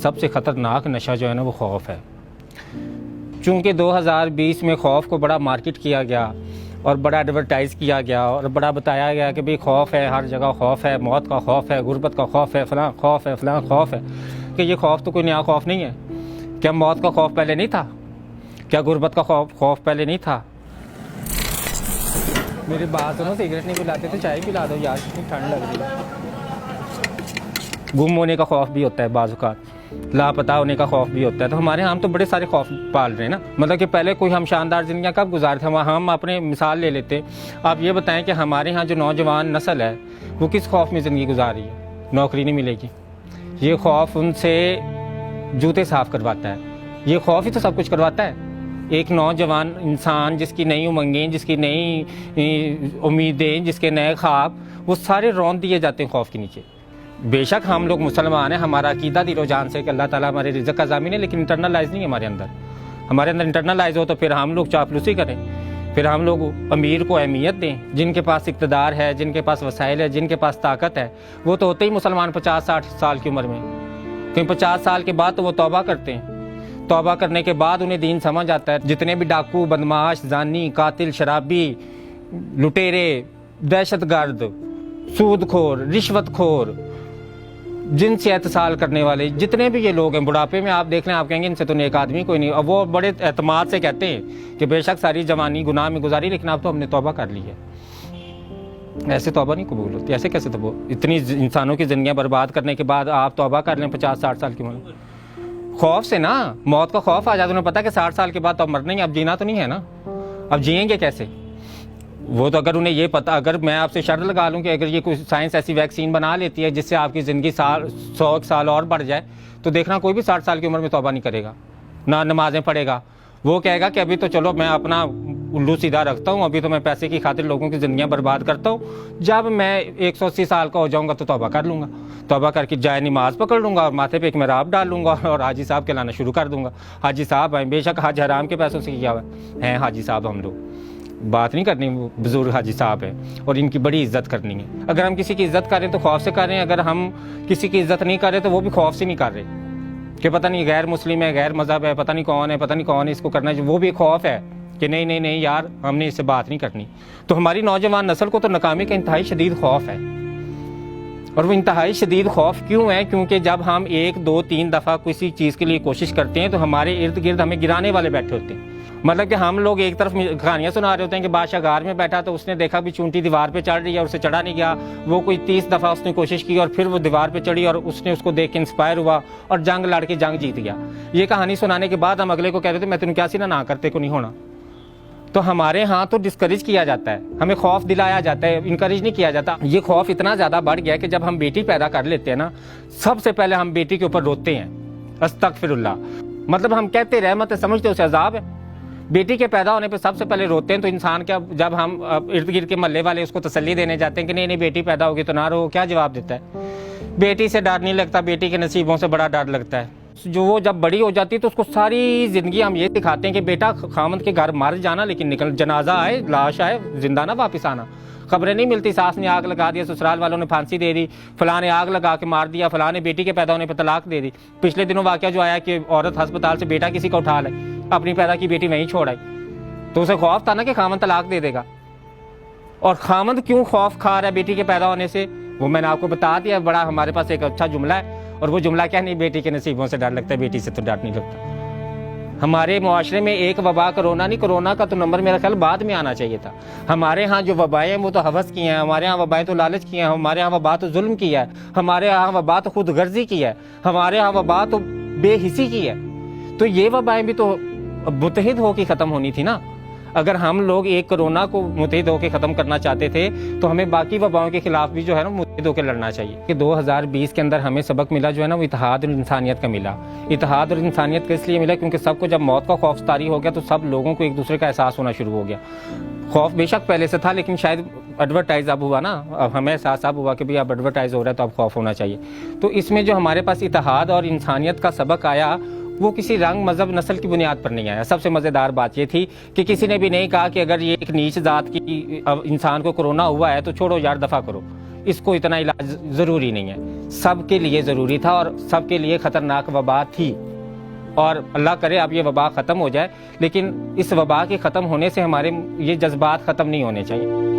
سب سے خطرناک نشہ جو ہے نا وہ خوف ہے۔ چونکہ 2020 میں خوف کو بڑا مارکیٹ کیا گیا اور بڑا ایڈورٹائز کیا گیا اور بڑا بتایا گیا کہ بھئی خوف ہے، ہر جگہ خوف ہے، موت کا خوف ہے، غربت کا خوف ہے، فلاں خوف ہے، فلاں خوف ہے، کہ یہ خوف تو کوئی نیا خوف نہیں ہے۔ کیا موت کا خوف پہلے نہیں تھا؟ کیا غربت کا خوف پہلے نہیں تھا؟ میری بات سنو، سگریٹ نہیں پلاتے تو چائے پلا دو یار، کتنی ٹھنڈ لگ رہی ہے۔ گم ہونے کا خوف بھی ہوتا ہے بعض اوقات، لاپتہ ہونے کا خوف بھی ہوتا ہے۔ تو ہمارے ہم تو بڑے سارے خوف پال رہے ہیں نا، مطلب کہ پہلے کوئی ہم شاندار زندگیاں کب گزارے تھے، ہم اپنے مثال لے لیتے۔ آپ یہ بتائیں کہ ہمارے ہاں جو نوجوان نسل ہے وہ کس خوف میں زندگی گزار رہی ہے؟ نوکری نہیں ملے گی، یہ خوف ان سے جوتے صاف کرواتا ہے، یہ خوف ہی تو سب کچھ کرواتا ہے۔ ایک نوجوان انسان جس کی نئی امنگیں، جس کی نئی امیدیں، جس کے نئے خواب، وہ سارے رون دیے جاتے ہیں خوف کے نیچے۔ بے شک ہم لوگ مسلمان ہیں، ہمارا عقیدہ دل و جان سے کہ اللہ تعالیٰ ہمارے رزق کا ضامن ہے، لیکن انٹرنلائز نہیں ہے ہمارے اندر انٹرنلائز ہو تو پھر ہم لوگ چاپلوسی کریں، پھر ہم لوگ امیر کو اہمیت دیں، جن کے پاس اقتدار ہے، جن کے پاس وسائل ہے، جن کے پاس طاقت ہے، وہ تو ہوتے ہی مسلمان 50-60 سال کی عمر میں، کیونکہ 50 سال کے بعد تو وہ توبہ کرتے ہیں۔ توبہ کرنے کے بعد انہیں دین سمجھ آتا ہے۔ جتنے بھی ڈاکو، بدماش، زانی، قاتل، شرابی، لٹیرے، دہشت گرد، سود خور، رشوت خور، جن سے اتصال کرنے والے جتنے بھی یہ لوگ ہیں، بڑھاپے میں آپ دیکھ لیں، آپ کہیں گے ان سے تو نیک آدمی کوئی نہیں، اور وہ بڑے اعتماد سے کہتے ہیں کہ بے شک ساری جوانی گناہ میں گزاری، لیکن اب تو ہم نے توبہ کر لی ہے۔ ایسے توبہ نہیں قبول ہوتی، ایسے کیسے توبہ؟ اتنی انسانوں کی زندگیاں برباد کرنے کے بعد آپ توبہ کر لیں 50-60 سال کی عمر؟ خوف سے نا، موت کا خوف آ جاتا ہے، انہیں پتا کہ 60 سال کے بعد تو اب مرنا ہی، اب جینا تو نہیں ہے نا، اب جئیں گے کیسے؟ وہ تو اگر انہیں یہ پتا، اگر میں آپ سے شرط لگا لوں کہ اگر یہ کوئی سائنس ایسی ویکسین بنا لیتی ہے جس سے آپ کی زندگی 100 سال اور بڑھ جائے، تو دیکھنا کوئی بھی 60 سال کی عمر میں توبہ نہیں کرے گا، نہ نمازیں پڑھے گا۔ وہ کہے گا کہ ابھی تو چلو میں اپنا الو سیدھا رکھتا ہوں، ابھی تو میں پیسے کی خاطر لوگوں کی زندگیاں برباد کرتا ہوں، جب میں 180 سال کا ہو جاؤں گا تو توبہ کر لوں گا، توبہ کر کے جائے نماز پکڑ لوں گا اور ماتھے پہ ایک محراب ڈال لوں گا اور حاجی صاحب کہلانا شروع کر دوں گا۔ حاجی صاحب ہیں، بے شک حج حرام کے پیسوں سے کیا ہوا ہے حاجی صاحب، ہم لوگ بات نہیں کرنی، بزرگ حاجی صاحب ہیں اور ان کی بڑی عزت کرنی ہے۔ اگر ہم کسی کی عزت کریں تو خوف سے کریں، اگر ہم کسی کی عزت نہیں کریں تو وہ بھی خوف سے نہیں کر رہے کہ پتہ نہیں غیر مسلم ہے، غیر مذہب ہے، پتہ نہیں کون ہے، پتہ نہیں کون ہے، اس کو کرنا ہے، وہ بھی خوف ہے کہ نہیں یار ہم نے اس سے بات نہیں کرنی۔ تو ہماری نوجوان نسل کو تو ناکامی کا انتہائی شدید خوف ہے، اور وہ انتہائی شدید خوف کیوں ہے؟ کیونکہ جب ہم 1 2 3 دفعہ کسی چیز کے لیے کوشش کرتے ہیں تو ہمارے ارد گرد ہمیں گرانے والے بیٹھے ہوتے ہیں۔ مطلب کہ ہم لوگ ایک طرف کہانیاں سنا رہے ہوتے ہیں کہ بادشاہ غار میں بیٹھا تو اس نے دیکھا بھی چونٹی دیوار پہ چڑھ رہی ہے اور اسے چڑھا نہیں گیا، وہ کوئی 30 دفعہ اس نے کوشش کی اور پھر وہ دیوار پہ چڑھی اور اس نے اس کو دیکھ کے انسپائر ہوا اور جنگ لڑ کے جنگ جیت گیا۔ یہ کہانی سنانے کے بعد ہم اگلے کو کہہ رہے تھے میں تینوں کیا سی نہ کرتے کو نہیں ہونا۔ تو ہمارے ہاں تو ڈسکریج کیا جاتا ہے، ہمیں خوف دلایا جاتا ہے، انکریج نہیں کیا جاتا۔ یہ خوف اتنا زیادہ بڑھ گیا کہ جب ہم بیٹی پیدا کر لیتے ہیں نا، سب سے پہلے ہم بیٹی کے اوپر روتے ہیں، استغفر اللہ، مطلب ہم کہتے رحمت ہے، سمجھتے اسے عذاب ہے۔ بیٹی کے پیدا ہونے پہ سب سے پہلے روتے ہیں، تو انسان کیا، جب ہم ارد گرد کے محلے والے اس کو تسلی دینے جاتے ہیں کہ نہیں بیٹی پیدا ہوگی تو نہ رو، کیا جواب دیتا ہے؟ بیٹی سے ڈر نہیں لگتا، بیٹی کے نصیبوں سے بڑا ڈر لگتا ہے۔ جو وہ جب بڑی ہو جاتی ہے تو اس کو ساری زندگی ہم یہ دکھاتے ہیں کہ بیٹا خامند کے گھر مر جانا، لیکن نکل جنازہ آئے، لاش آئے، زندہ نہ واپس آنا۔ خبریں نہیں ملتی، ساس نے آگ لگا دیا، سسرال والوں نے پھانسی دے دی، فلاں نے آگ لگا کے مار دیا، فلاں نے بیٹی کے پیدا ہونے پہ طلاق دے دی۔ پچھلے دنوں واقعہ جو آیا کہ عورت ہسپتال سے بیٹا کسی کا اٹھا لے، اپنی پیدا کی بیٹی وہیں چھوڑ آئی، تو اسے خوف تھا نا کہ خامند طلاق دے دے گا۔ اور خامند کیوں خوف کھا رہا ہے بیٹی کے پیدا ہونے سے، وہ میں نے آپ کو بتا دیا، بڑا ہمارے پاس ایک اچھا جملہ ہے، اور وہ جملہ کیا نہیں، بیٹی کے نصیبوں سے ڈر لگتا ہے، بیٹی سے تو ڈر نہیں لگتا۔ ہمارے معاشرے میں ایک وبا کرونا نہیں، کرونا کا تو نمبر میرا خیال بعد میں آنا چاہیے تھا۔ ہمارے ہاں جو وبائیں ہیں وہ تو ہوس کی ہیں، ہمارے ہاں وبائیں تو لالچ کی ہیں، ہمارے ہاں وبا تو ظلم کی ہے، ہمارے ہاں وبا تو خود غرضی کی ہے، ہمارے ہاں وبا تو بے حسی کی ہے۔ تو یہ وبائیں بھی تو متحد ہو کے ختم ہونی تھی نا۔ اگر ہم لوگ ایک کرونا کو متحد ہو کے ختم کرنا چاہتے تھے تو ہمیں باقی وباؤں کے خلاف بھی جو ہے نا متحد ہو کے لڑنا چاہیے۔ کہ 2020 کے اندر ہمیں سبق ملا جو ہے نا وہ اتحاد اور انسانیت کا ملا۔ اتحاد اور انسانیت کا اس لیے ملا کیونکہ سب کو جب موت کا خوف طاری ہو گیا تو سب لوگوں کو ایک دوسرے کا احساس ہونا شروع ہو گیا۔ خوف بے شک پہلے سے تھا لیکن شاید ایڈورٹائز اب ہوا نا، اب ہمیں احساس اب ہوا کہ بھئی اب ایڈورٹائز ہو رہا ہے تو اب خوف ہونا چاہیے۔ تو اس میں جو ہمارے پاس اتحاد اور انسانیت کا سبق آیا وہ کسی رنگ مذہب نسل کی بنیاد پر نہیں آیا۔ سب سے مزیدار بات یہ تھی کہ کسی نے بھی نہیں کہا کہ اگر یہ ایک نیچ ذات کی انسان کو کرونا ہوا ہے تو چھوڑو یار دفع کرو، اس کو اتنا علاج ضروری نہیں ہے. سب کے لیے ضروری تھا اور سب کے لیے خطرناک وبا تھی, اور اللہ کرے اب یہ وبا ختم ہو جائے, لیکن اس وبا کے ختم ہونے سے ہمارے یہ جذبات ختم نہیں ہونے چاہیے.